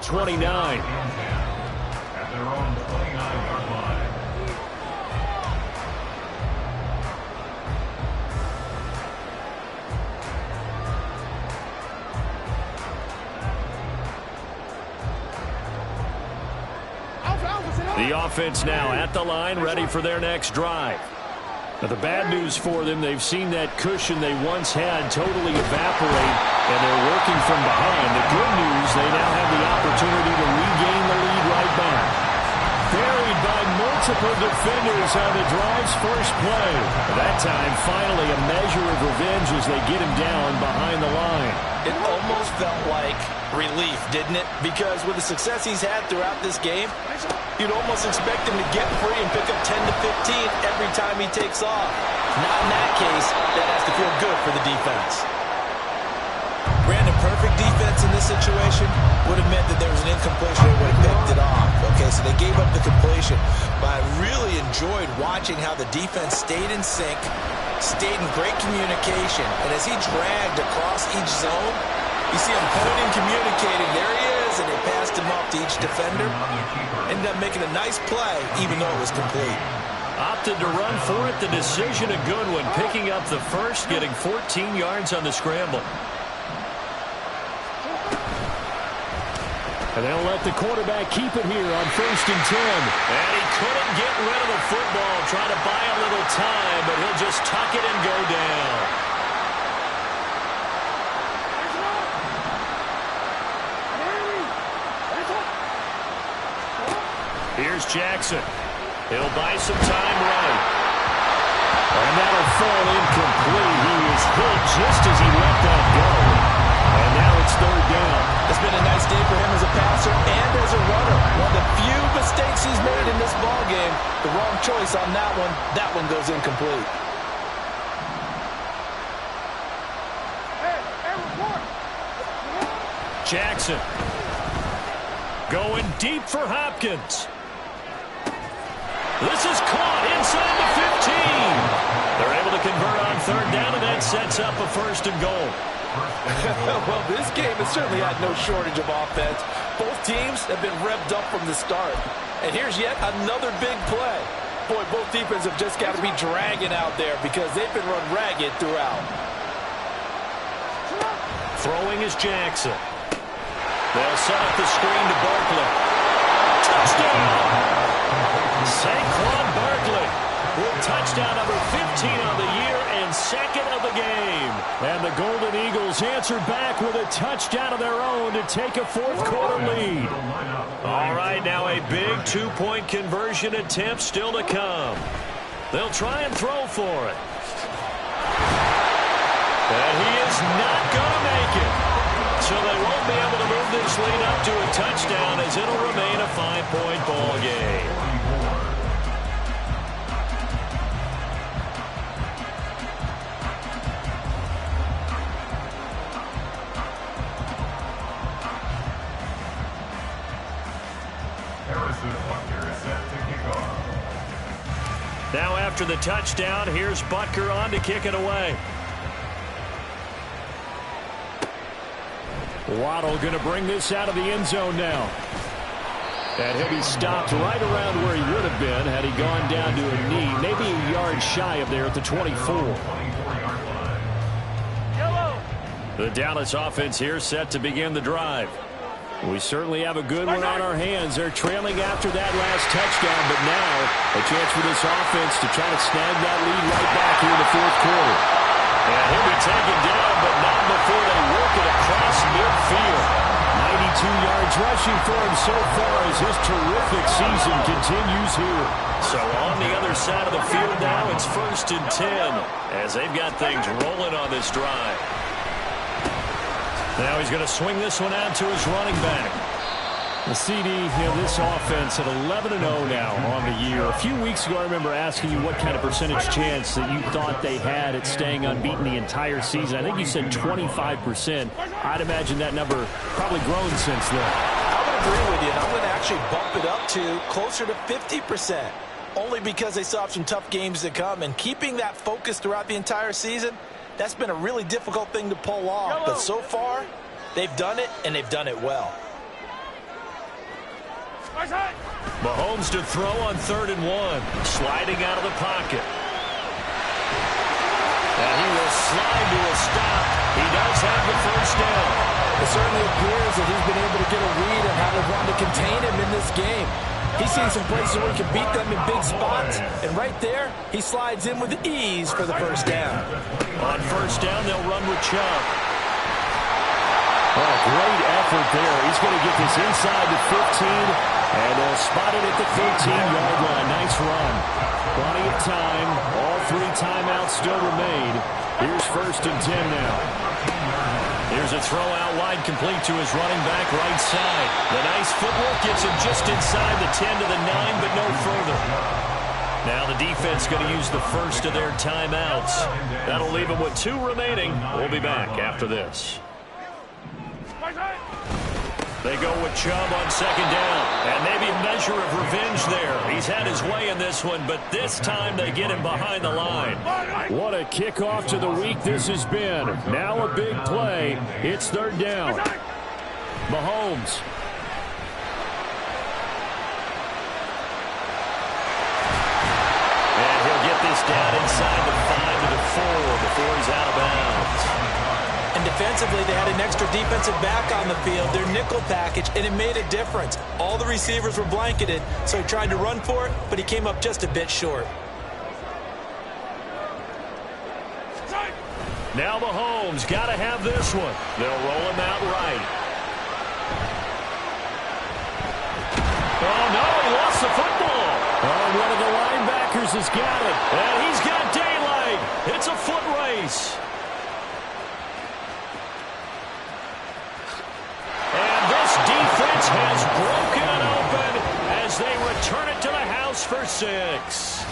29. At their own 29-yard line. The offense now at the line, ready for their next drive. Now, the bad news for them, they've seen that cushion they once had totally evaporate, and they're working from behind. The good news, they now have the opportunity to regain the lead right back. Buried by multiple defenders on the drive's first play. That time, finally, a measure of revenge as they get him down behind the line. It almost felt like relief, didn't it? Because with the success he's had throughout this game, you'd almost expect him to get free and pick up 10 to 15 every time he takes off. Not in that case. That has to feel good for the defense. Brandon, perfect defense in this situation would have meant that there was an incompletion and would have picked it off. Okay, so they gave up the completion. But I really enjoyed watching how the defense stayed in sync, stayed in great communication. And as he dragged across each zone, you see him pointing, communicating. There he is, and they passed him off to each defender. Ended up making a nice play, even though it was complete. Opted to run for it. The decision a good one. Picking up the first, getting 14 yards on the scramble. And they'll let the quarterback keep it here on 1st and 10. And he couldn't get rid of the football. Trying to buy a little time, but he'll just tuck it and go down. Here's Jackson. He'll buy some time running. And that'll fall incomplete. He was hit just as he let that go. And now it's 3rd down. It's been a nice day for him as a passer and as a runner. One of the few mistakes he's made in this ballgame. The wrong choice on that one. That one goes incomplete. Jackson going deep for Hopkins. This is caught inside the 15. They're able to convert on 3rd down, and that sets up a 1st and goal. Well, this game has certainly had no shortage of offense. Both teams have been revved up from the start. And here's yet another big play. Boy, both defenses have just got to be dragging out there because they've been run ragged throughout. Throwing is Jackson. They'll set up the screen to Barkley. Touchdown! Saquon Barkley with touchdown number 15 on the year and 2nd of the game. And the Golden Eagles answer back with a touchdown of their own to take a 4th quarter lead. All right, now a big 2-point conversion attempt still to come. They'll try and throw for it. And he is not going to make it. So they won't be able to move this lead up to a touchdown as it'll remain a 5-point ball game. Now after the touchdown, here's Butker on to kick it away. Waddle going to bring this out of the end zone now. And he'll be stopped right around where he would have been had he gone down to a knee, maybe a yard shy of there at the 24. The Dallas offense here set to begin the drive. We certainly have a good one on our hands. They're trailing after that last touchdown, but now a chance for this offense to try to snag that lead right back here in the 4th quarter. And he'll be taken down, but not before they work it across midfield. 92 yards rushing for him so far as his terrific season continues here. So on the other side of the field now, it's 1st and 10 as they've got things rolling on this drive. Now he's going to swing this one out to his running back. The CD, this offense at 11-0 now on the year. A few weeks ago, I remember asking you what kind of percentage chance that you thought they had at staying unbeaten the entire season. I think you said 25%. I'd imagine that number probably grown since then. I would agree with you, and I'm going to actually bump it up to closer to 50%. Only because they still have some tough games to come, and keeping that focus throughout the entire season, that's been a really difficult thing to pull off. But so far, they've done it, and they've done it well. Mahomes to throw on 3rd and 1. Sliding out of the pocket. And he will slide to a stop. He does have the first down. It certainly appears that he's been able to get a read on how to run to contain him in this game. He's seen some places where he can beat them in big spots. And right there, he slides in with ease for the first down. On first down, they'll run with Chubb. Oh, great effort there. He's going to get this inside the 15, and they'll spot it at the 13-yard line. Nice run. Plenty of time. All 3 timeouts still remain. Here's 1st and 10 now. Here's a throw out wide, complete to his running back right side. The nice footwork gets him just inside the 10 to the 9, but no further. Now the defense going to use the first of their timeouts. That'll leave them with 2 remaining. We'll be back after this. They go with Chubb on 2nd down. And maybe a measure of revenge there. He's had his way in this one, but this time they get him behind the line. What a kickoff to the week this has been. Now a big play. It's 3rd down. Mahomes. And he'll get this down inside the 5 to the 4 before he's out of bounds. And defensively, they had an extra defensive back on the field, their nickel package, and it made a difference. All the receivers were blanketed, so he tried to run for it, but he came up just a bit short. Now Mahomes got to have this one. They'll roll him out right. Oh, no, he lost the football. Oh, one of the linebackers has got it. And he's got daylight. It's a foot race. Defense has broken it open as they return it to the house for 6.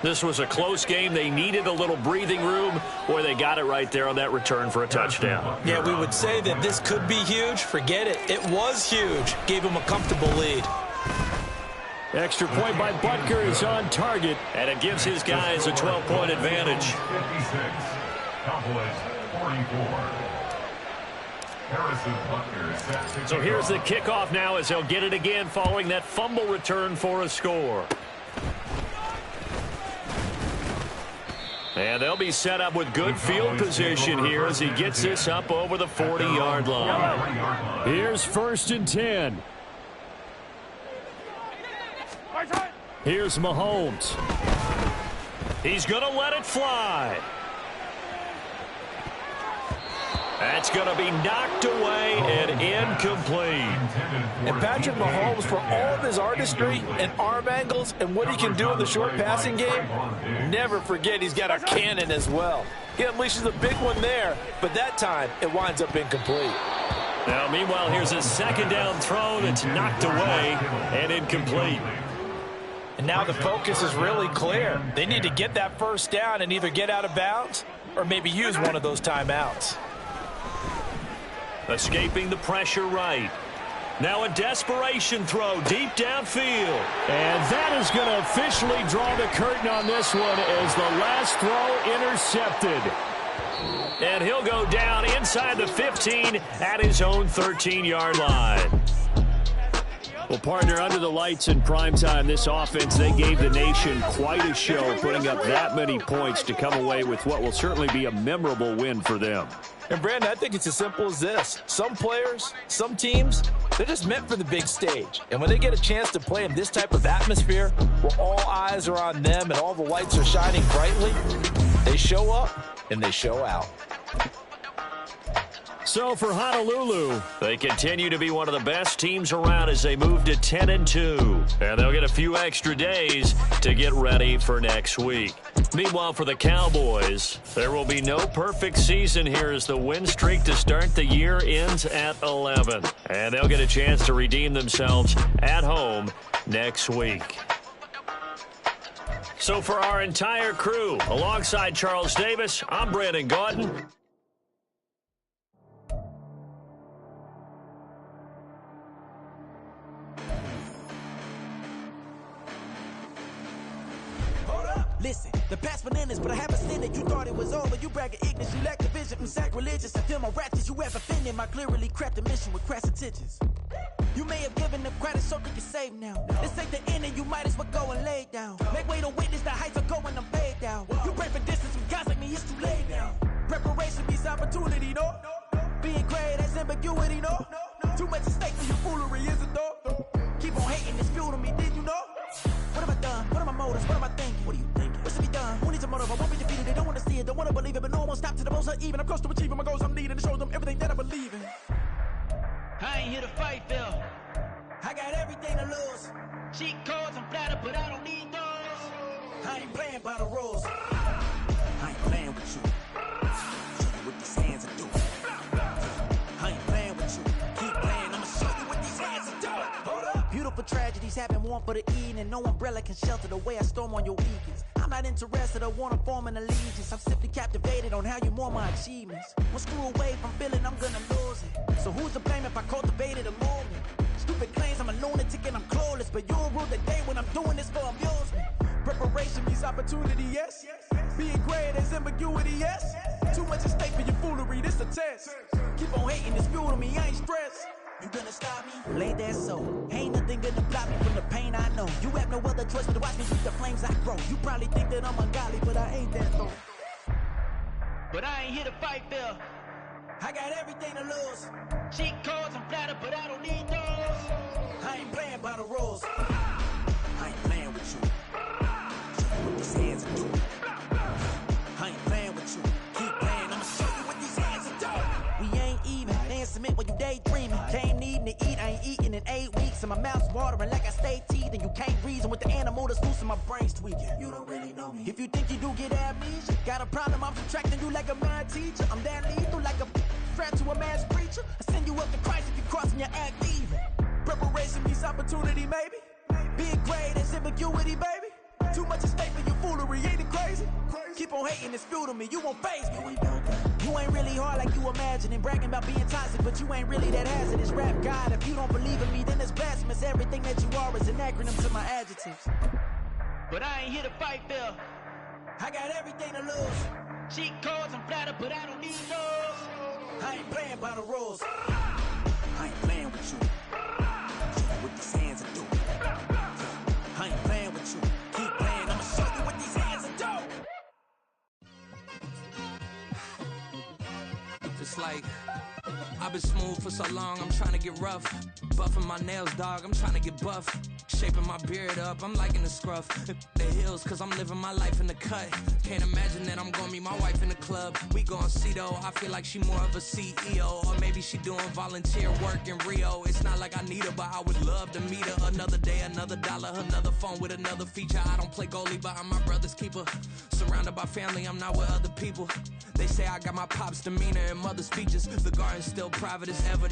This was a close game. They needed a little breathing room. Boy, they got it right there on that return for a touchdown. Yeah, we would say that this could be huge. Forget it. It was huge. Gave him a comfortable lead. Extra point by Butker is on target, and it gives his guys a 12-point advantage. 56, Cowboys 44. So here's the kickoff now as they'll get it again following that fumble return for a score. And they'll be set up with good field position here as he gets this up over the 40-yard line. Here's 1st and 10. Here's Mahomes. He's going to let it fly. That's going to be knocked away and incomplete. And Patrick Mahomes, for all of his artistry and arm angles and what he can do in the short passing game, never forget he's got a cannon as well. He unleashes a big one there, but that time it winds up incomplete. Now, meanwhile, here's a 2nd down throw that's knocked away and incomplete. And now the focus is really clear. They need to get that first down and either get out of bounds or maybe use one of those timeouts. Escaping the pressure right. Now a desperation throw deep downfield. And that is going to officially draw the curtain on this one as the last throw intercepted. And he'll go down inside the 15 at his own 13-yard line. Well, partner, under the lights in primetime, this offense, they gave the nation quite a show, putting up that many points to come away with what will certainly be a memorable win for them. And, Brandon, I think it's as simple as this. Some players, some teams, they're just meant for the big stage. And when they get a chance to play in this type of atmosphere where all eyes are on them and all the lights are shining brightly, they show up and they show out. So for Honolulu, they continue to be one of the best teams around as they move to 10-2. And they'll get a few extra days to get ready for next week. Meanwhile, for the Cowboys, there will be no perfect season here as the win streak to start the year ends at 11. And they'll get a chance to redeem themselves at home next week. So for our entire crew, alongside Charles Davis, I'm Brandon Gaudin. Listen, the past bananas, but I haven't seen it. You thought it was over. You bragging ignorance, you lack the vision. I'm sacrilegious. I feel my ratchets. You have offended my clearly crafted mission with crass intentions. You may have given them credit so they can save now. This ain't the end and you might as well go and lay down. Make way to witness the heights are going to fade down. You pray for distance with guys like me, it's too late now. Preparation means opportunity, no? Being great has ambiguity, no? Too much at stake for your foolery, is it though? Keep on hating, it's fuel to me, did you know? What have I done? What are my motives? What am I thinking? What are you thinking? What's to be done? Who needs a motive? I won't be defeated. They don't want to see it, don't want to believe it, but no one won't stop to the most even. I'm close to achieving my goals I'm leading to show them everything that I believe in. I ain't here to fight, Phil. I got everything to lose. Cheat codes, I'm flattered, but I don't need those. I ain't playing by the rules. I ain't playing with you. Show you what these hands are doing. I ain't playing with you. Keep playing, I'ma show you what these hands are doing. Hold up. Beautiful tragedies happen, one for the evening. No umbrella can shelter the way I storm on your weekends. I'm not interested, I wanna form an allegiance. I'm simply captivated on how you more my achievements. One screw away from feeling I'm gonna lose it. So who's to blame if I cultivated a movement? Stupid claims I'm a lunatic and I'm clueless, but you'll rule the day when I'm doing this for amusement. Preparation means opportunity, yes. Being great is ambiguity, yes. Too much at stake for your foolery, this a test. Keep on hating, it's fuel to me, I ain't stressed. You gonna stop me? Lay that so. Ain't nothing gonna block me from the pain I know. You have no other choice but to watch me keep the flames I grow. You probably think that I'm ungodly, but I ain't that though. But I ain't here to fight, Phil. I got everything to lose. Cheat codes, I'm flattered, but I don't need those. I ain't playing by the rules. I ain't playing with you. Show you what these hands are doing. I ain't playing with you. Keep playing, I'ma show you what these hands are doing. We ain't even. They ain't submit when you daydreaming. Came needing to eat, I ain't eating in 8 weeks. And my mouth's watering like I stay teeth. And you can't reason with the animal that's loose and my brain's tweaking. You don't really know me. If you think you do get amnesia, got a problem, I'm subtracting you like a mad teacher. I'm that lethal like a threat to a mass preacher. I send you up to Christ if you crossing your act evil. Preparation means opportunity, maybe. Being great is ambiguity, baby. Too much at stake for your foolery, ain't it crazy? Keep on hating, it's fuel to me, you won't faze me. You ain't really hard like you imagining. Bragging about being toxic, but you ain't really that hazardous. Rap God, if you don't believe in me, then it's blasphemous. Everything that you are is an acronym to my adjectives. But I ain't here to fight, Phil. I got everything to lose. Cheat codes, I'm flattered, but I don't need those. I ain't playing by the rules. I ain't playing with you. Show you what these hands are doing. I ain't playing with you. Keep playing, I'ma show you what these hands are doing. It's like I've been smooth for so long, I'm trying to get rough. Buffing my nails, dog, I'm trying to get buff. Shaping my beard up, I'm liking the scruff. The heels, cause I'm living my life in the cut. Can't imagine that I'm gonna meet my wife in the club. We gon' see though, I feel like she more of a CEO. Or maybe she doing volunteer work in Rio. It's not like I need her, but I would love to meet her. Another day, another dollar, another phone with another feature. I don't play goalie, but I'm my brother's keeper. Surrounded by family, I'm not with other people. They say I got my pop's demeanor and mother's features. The garden's still private as ever.